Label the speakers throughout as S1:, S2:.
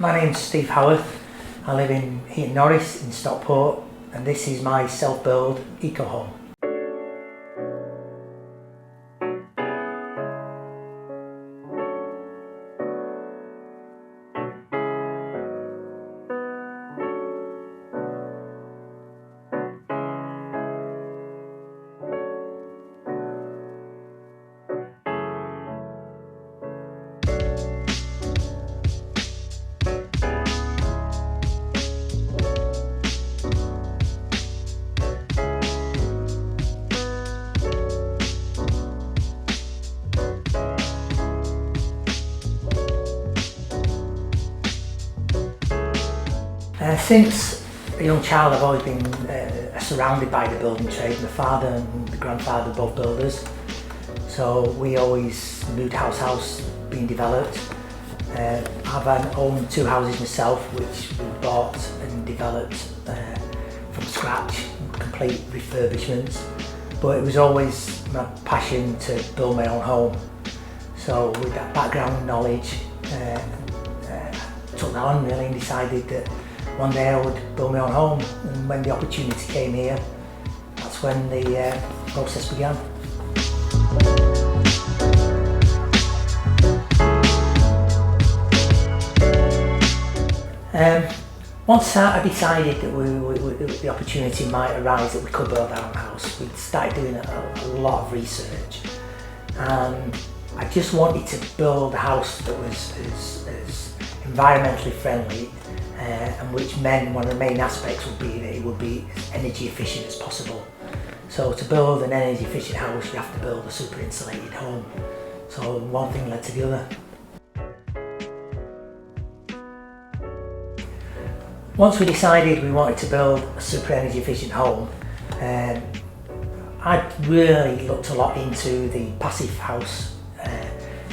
S1: My name's Steve Howarth. I live in Norris in Stockport, and this is my self-build eco-home. Since a young child, I've always been surrounded by the building trade. My father and my grandfather both builders, so we always moved house being developed. I've owned 2 houses myself, which we bought and developed from scratch, complete refurbishments. But it was always my passion to build my own home. So with that background knowledge, I took that on really and decided that one day I would build my own home, and when the opportunity came here, that's when the process began. Once I decided that the opportunity might arise that we could build our own house, we started doing a lot of research, and I just wanted to build a house that was as environmentally friendly, and which meant one of the main aspects would be that it would be as energy efficient as possible. So to build an energy efficient house, you have to build a super insulated home. So one thing led to the other. Once we decided we wanted to build a super energy efficient home, I really looked a lot into the Passivhaus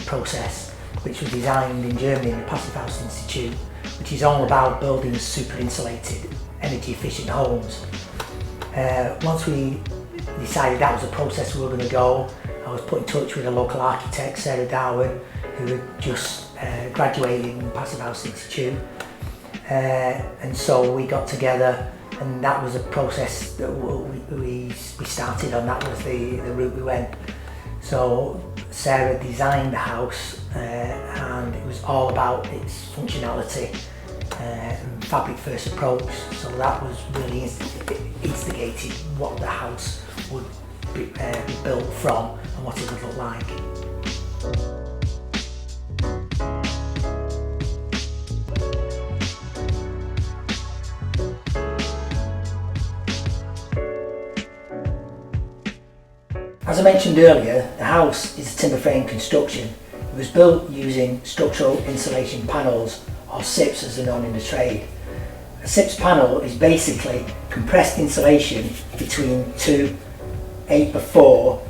S1: process, which was designed in Germany in the Passivhaus Institute, which is all about building super insulated, energy efficient homes. Once we decided that was the process we were going to go, I was put in touch with a local architect, Sarah Darwin, who had just graduated in the Passivhaus Institute. And so we got together, and that was a process that we started on. That was the route we went. So Sarah designed the house, and it was all about its functionality and fabric first approach. So that was really instigated what the house would be built from and what it would look like. As I mentioned earlier, the house is a timber frame construction. It was built using structural insulation panels, or SIPs as they're known in the trade. A SIPs panel is basically compressed insulation between 2 8x4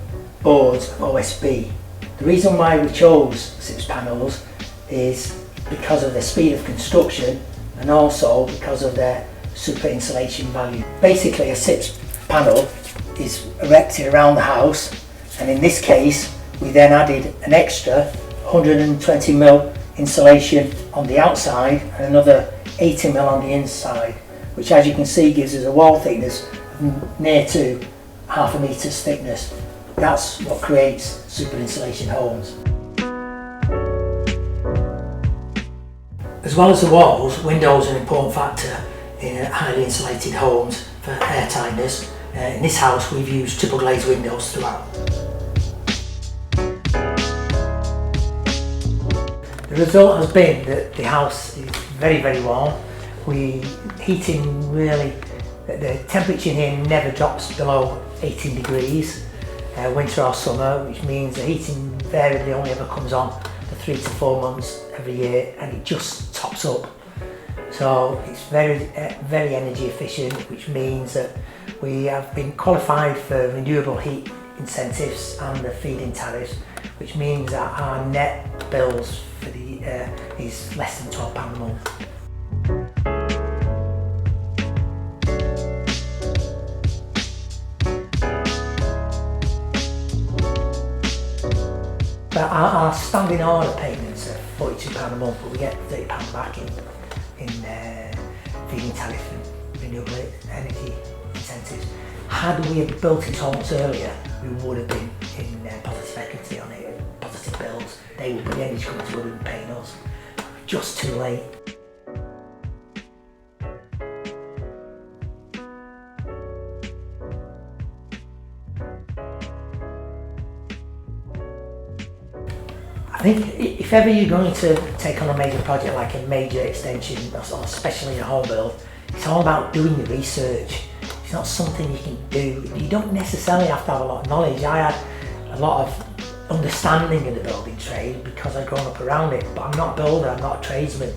S1: boards of OSB. The reason why we chose SIPs panels is because of their speed of construction and also because of their super insulation value. Basically, a SIPs panel is erected around the house, and in this case we then added an extra 120mm insulation on the outside and another 80mm on the inside, which, as you can see, gives us a wall thickness of near to 0.5 metres thickness. That's what creates super insulation homes. As well as the walls, windows are an important factor in highly insulated homes for air tightness. In this house we've used triple glazed windows throughout. The result has been that the house is very warm. Heating really, the temperature in here never drops below 18 degrees, winter or summer, which means the heating invariably only ever comes on for 3 to 4 months every year, and it just tops up. So it's very energy efficient, which means that we have been qualified for renewable heat incentives and the feed-in tariffs, which means that our net bills for the is less than £12 a month. But our standing order payments are £42 a month, but we get £30 back in in feed-in tariff and renewable energy incentives. Had we have built these homes earlier, we would have been in positive equity on it, positive bills. The energy companies would have been paying us. Just too late. I think if ever you're going to take on a major project like a major extension, or especially a home build, it's all about doing the research. It's not something you can do. You don't necessarily have to have a lot of knowledge. I had a lot of understanding in the building trade because I'd grown up around it, but I'm not a builder, I'm not a tradesman.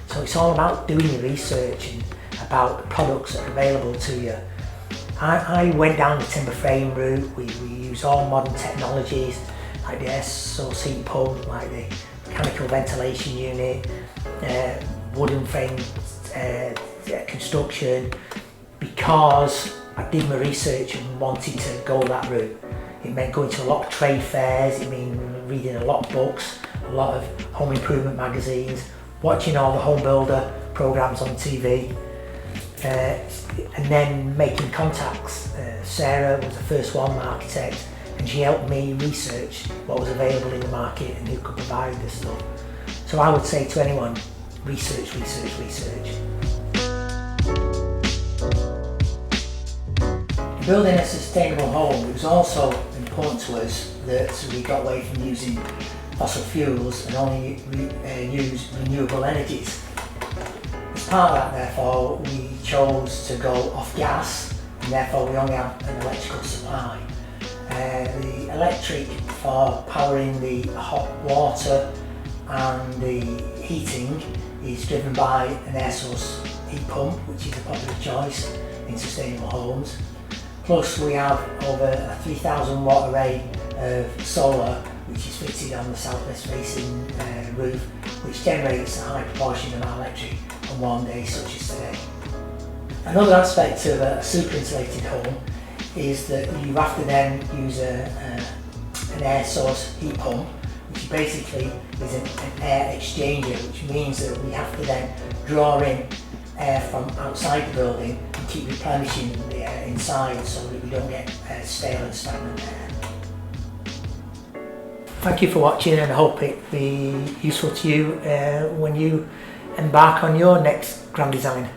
S1: So it's all about doing the research and about the products that are available to you. I went down the timber frame route. We use all modern technologies, like the air source heat pump, like the mechanical ventilation unit, wooden frame construction, because I did my research and wanted to go that route. It meant going to a lot of trade fairs, it meant reading a lot of books, a lot of home improvement magazines, watching all the home builder programs on TV, and then making contacts. Sarah was the first one, my architect, and she helped me research what was available in the market and who could provide this stuff. So I would say to anyone, research, research, research. Building a sustainable home, it was also important to us that we got away from using fossil fuels and only use renewable energies. As part of that, therefore, we chose to go off gas, and therefore we only have an electrical supply. The electric for powering the hot water and the heating is driven by an air source heat pump, which is a popular choice in sustainable homes. Plus we have over a 3,000 watt array of solar, which is fitted on the southwest facing roof, which generates a high proportion of our electric on warm days such as today. Another aspect of a super insulated home is that you have to then use an air source heat pump, which basically is an air exchanger, which means that we have to then draw in air from outside the building and keep replenishing the air inside so that we don't get stale and stagnant air. Thank you for watching, and I hope it be useful to you when you embark on your next grand design.